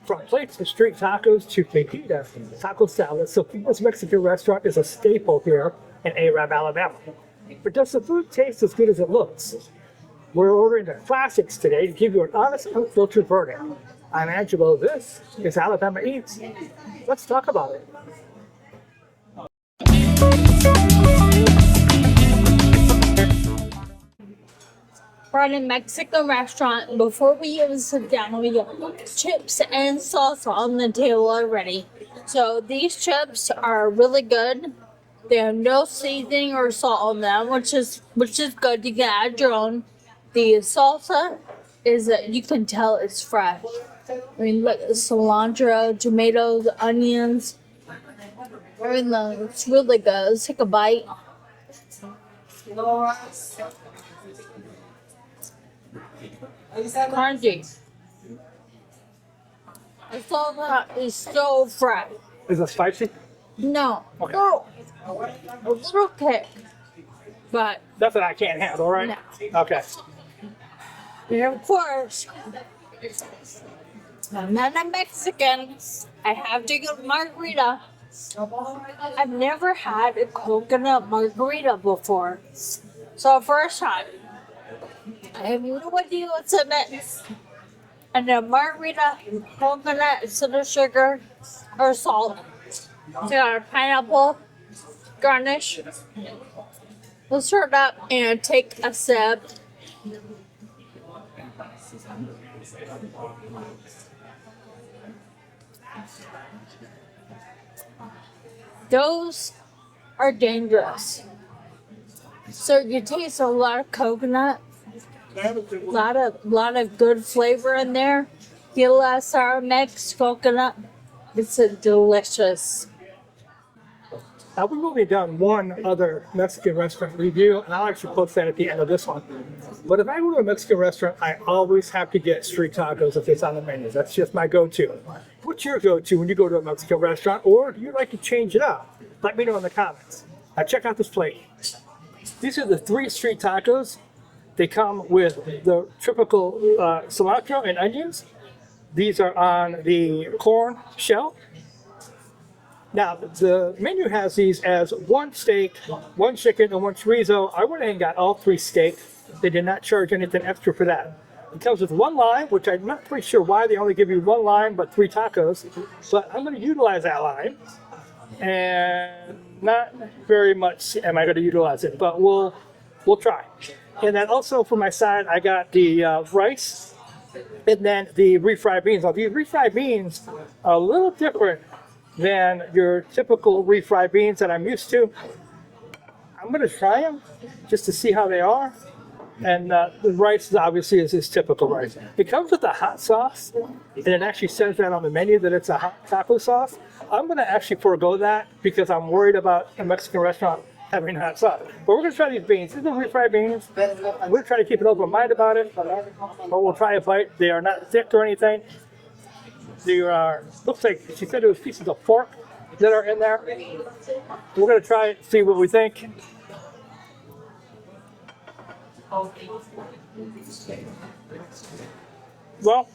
From plates of street tacos to fajita, taco salad, Sofia's Mexican restaurant is a staple here in Arab, Alabama. But does the food taste as good as it looks? We're ordering the classics today to give you an honest, unfiltered verdict. I'm Angelo. This is Alabama Eats. Let's talk about it. We're at a Mexican restaurant. Before we even sit down, we got chips and salsa on the table already. So these chips are really good. They have no seasoning or salt on them, which is good. You can add your own. The salsa is you can tell it's fresh. I mean, look, cilantro, tomatoes, onions, everything. It's really good. Let's take a bite. Crunchy. The salsa is so fresh. Is it spicy? No. Okay. No. It's okay. But That's what I can't handle, right? No. Okay. and of course, I'm not a Mexican. I have to get margarita. I've never had a coconut margarita before. So first time. I have no idea what's in it. And a margarita, coconut, instead of sugar or salt. So got a pineapple garnish. Let's stir it up and take a sip. Those are dangerous. So you taste a lot of coconut, lot of good flavor in there. Get a lot of sour mix, coconut. It's a delicious. Now, we've only done one other Mexican restaurant review, and I'll actually post that at the end of this one. But if I go to a Mexican restaurant, I always have to get street tacos if it's on the menu. That's just my go-to. What's your go-to when you go to a Mexican restaurant, or do you like to change it up? Let me know in the comments. Now, check out this plate. These are the 3 street tacos. They come with the typical cilantro and onions. These are on the corn shell. Now, the menu has these as 1 steak, 1 chicken, and 1 chorizo. I went ahead and got all 3 steak. They did not charge anything extra for that. It comes with 1 lime, which I'm not pretty sure why they only give you 1 lime but 3 tacos. But I'm going to utilize that lime. And not very much am I going to utilize it, but we'll try. And then also for my side, I got the rice and then the refried beans. Now, these refried beans are a little different than your typical refried beans that I'm used to. I'm going to try them just to see how they are. And the rice obviously is his typical rice. It comes with a hot sauce, and it actually says that on the menu that it's a hot taco sauce. I'm going to actually forego that because I'm worried about a Mexican restaurant having hot sauce. But we're going to try these beans. These are refried beans. I'm going to try to keep an open mind about it, but we'll try a bite. They are not thick or anything. They are, looks like she said it was pieces of pork that are in there. We're going to try it, see what we think. Well,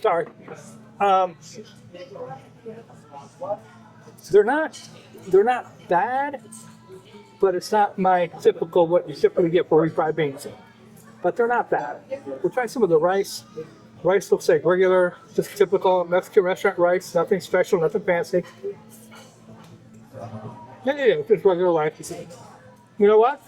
sorry. They're not bad, but it's not my typical what you typically get for refried beans. But they're not bad. We'll try some of the rice. Rice looks like regular, just typical Mexican restaurant rice. Nothing special, nothing fancy. Yeah, just regular rice. You know what?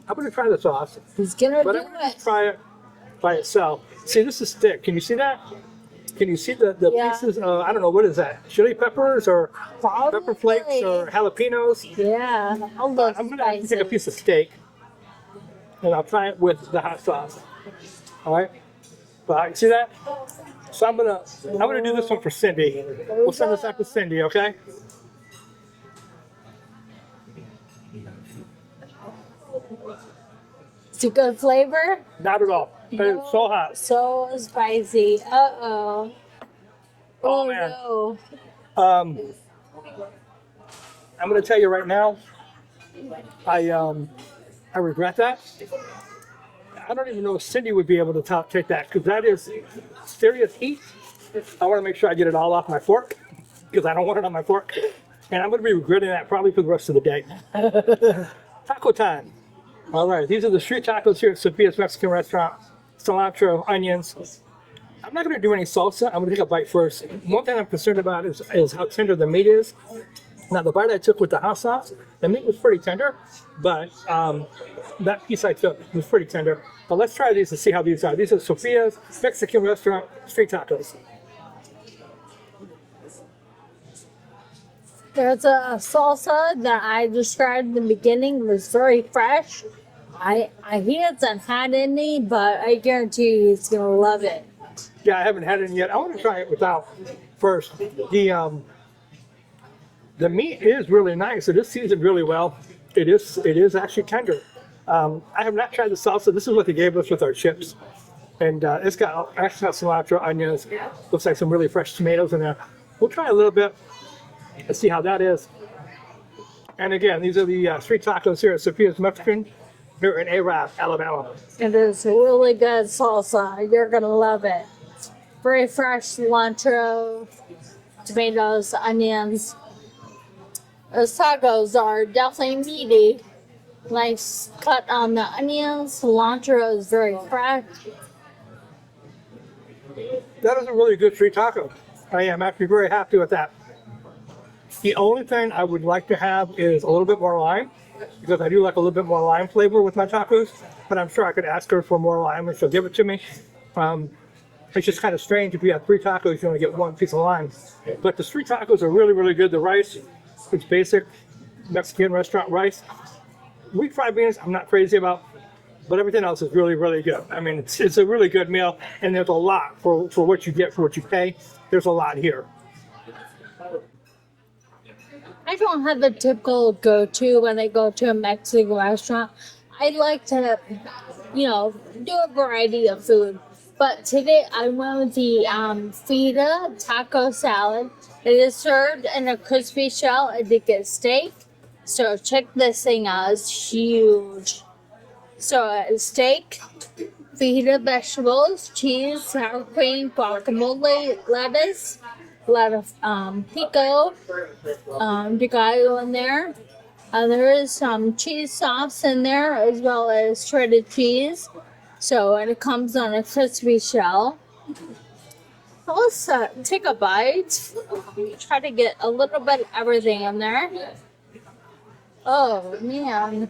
I'm going to try the sauce. He's gonna But do I'm going it. to try it by itself. See, this is thick. Can you see that? Can you see the Yeah. pieces? I don't know, what is that? Chili peppers or pepper flakes or jalapenos? Yeah. I'll look I'm going to take a piece of steak and I'll try it with the hot sauce. All right? But you see that? So I'm gonna do this one for Cindy. We'll send this out to Cindy, okay? It's a good flavor. Not at all. But it's so hot. So spicy. Uh-oh. Oh, man. No. I'm gonna tell you right now, I regret that. I don't even know if Cindy would be able to take that because that is serious heat. I want to make sure I get it all off my fork because I don't want it on my fork. And I'm going to be regretting that probably for the rest of the day. Taco time. All right, these are the street tacos here at Sofia's Mexican restaurant. Cilantro, onions. I'm not going to do any salsa. I'm going to take a bite first. One thing I'm concerned about is how tender the meat is. Now, the bite I took with the hot sauce, the meat was pretty tender, but that piece I took was pretty tender. But let's try these and see how these are. These are Sofia's Mexican restaurant street tacos. There's a salsa that I described in the beginning. It was very fresh. He hasn't had any, but I guarantee you he's going to love it. Yeah, I haven't had it yet. I want to try it without first. The meat is really nice. It is seasoned really well. It is actually tender. I have not tried the salsa. This is what they gave us with our chips. And it's got cilantro, onions. Looks like some really fresh tomatoes in there. We'll try a little bit. Let's see how that is. And again, these are the street tacos here at Sofia's Mexican here in Arab, Alabama. It is really good salsa. You're going to love it. Very fresh cilantro, tomatoes, onions. Those tacos are definitely meaty. Nice cut on the onions. Cilantro is very fresh. That is a really good street taco. I am actually very happy with that. The only thing I would like to have is a little bit more lime, because I do like a little bit more lime flavor with my tacos, but I'm sure I could ask her for more lime and she'll give it to me. It's just kind of strange if you have 3 tacos, you only get 1 piece of lime. But the street tacos are really, really good. The rice, it's basic Mexican restaurant rice. Wheat fried beans, I'm not crazy about, but everything else is really, really good. I mean, it's a really good meal, and there's a lot for what you get, for what you pay. There's a lot here. I don't have the typical go-to when I go to a Mexican restaurant. I like to, do a variety of food. But today I went with the fajita taco salad. It is served in a crispy shell. I did get steak. So check this thing out. It's huge. So steak, fajita vegetables, cheese, sour cream, guacamole, lettuce, a lot of pico, de gallo in there. There is some cheese sauce in there as well as shredded cheese. So and it comes on a crispy shell. Let's take a bite. Try to get a little bit of everything in there. Oh man.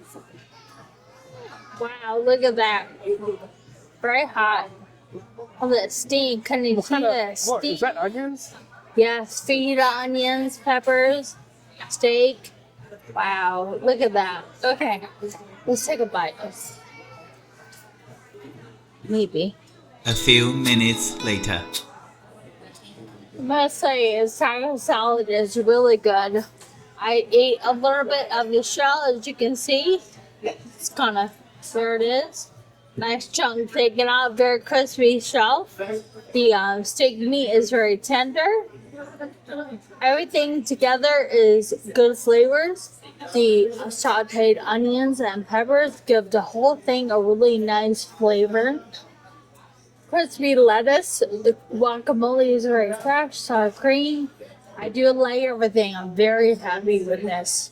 Wow, look at that. Very hot. All that steam. Can you see that steam? Is that onions? Yes, fajita onions, peppers, steak. Wow, look at that. Okay, let's take a bite. Maybe. A few minutes later. I must say, his taco salad is really good. I ate a little bit of the shell, as you can see. It's kind of, there it is. Nice chunk taken out, very crispy shell. The steak meat is very tender. Everything together is good flavors. The sauteed onions and peppers give the whole thing a really nice flavor. Crispy lettuce, the guacamole is very fresh, sour cream. I do like everything. I'm very happy with this.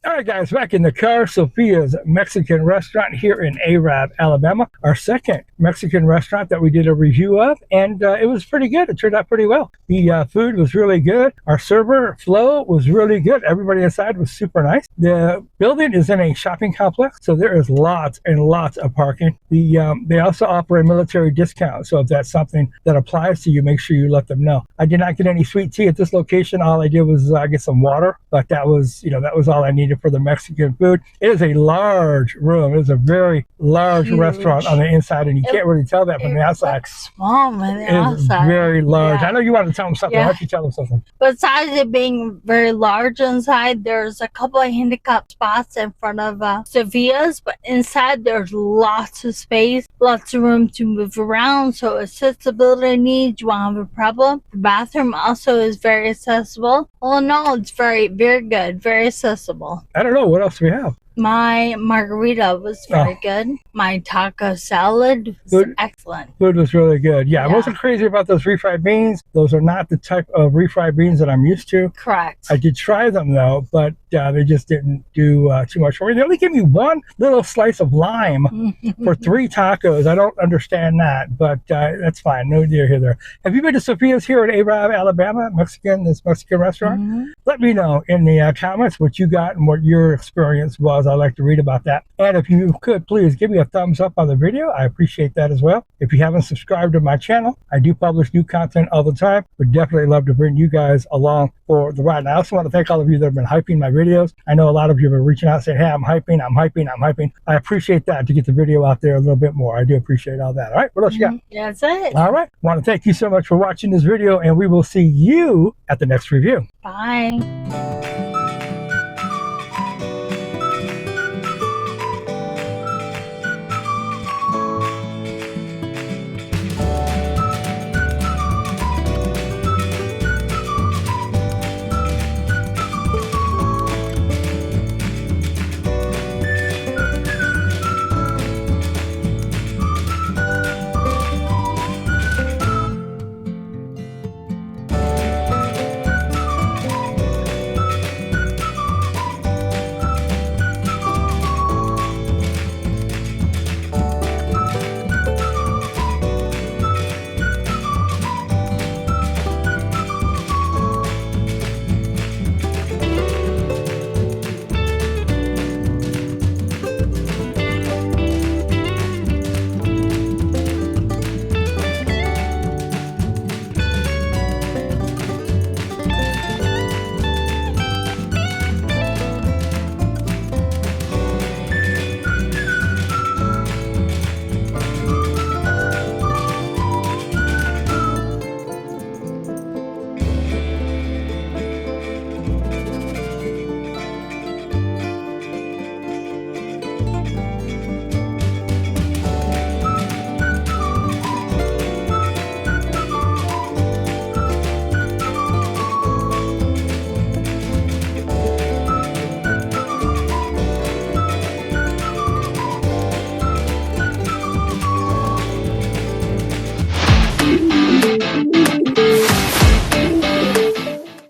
All right, guys, back in the car, Sofia's Mexican restaurant here in Arab, Alabama. Our second Mexican restaurant that we did a review of, and it was pretty good. It turned out pretty well. The food was really good. Our server, Flo, was really good. Everybody inside was super nice. The building is in a shopping complex, so there is lots and lots of parking. They also offer a military discount, so if that's something that applies to you, make sure you let them know. I did not get any sweet tea at this location. All I did was get some water, but that was all I needed for the Mexican food. It is a large room. It is a very large restaurant on the inside, and you can't really tell that from the outside. Small on the outside. Very large. Yeah. I know you wanted to tell them something. Yeah. Why don't you tell them something? Besides it being very large inside, there's a couple of handicap spots in front of Sofia's, but inside there's lots of space, lots of room to move around, so accessibility needs, you won't have a problem. The bathroom also is very accessible. All in all, it's very, very good, very accessible. I don't know. What else do we have? My margarita was very good. My taco salad was Good. excellent. Food was really good. Yeah, I Yeah. wasn't crazy about those refried beans. Those are not the type of refried beans that I'm used to. Correct. I did try them though, but they just didn't do too much for me. They only gave me one little slice of lime for 3 tacos. I don't understand that, but that's fine. No deal here there. Have you been to Sofia's here in Abraham, Alabama? This Mexican restaurant? Let me know in the comments what you got and what your experience was. I'd like to read about that. And if you could, please give me a thumbs up on the video. I appreciate that as well. If you haven't subscribed to my channel, I do publish new content all the time. Would definitely love to bring you guys along for the ride. And I also want to thank all of you that have been hyping my videos. I know a lot of you have been reaching out saying, hey, I'm hyping. I appreciate that to get the video out there a little bit more. I do appreciate all that. All right, what else you got? That's it. All right, I want to thank you so much for watching this video, and we will see you at the next review. Bye.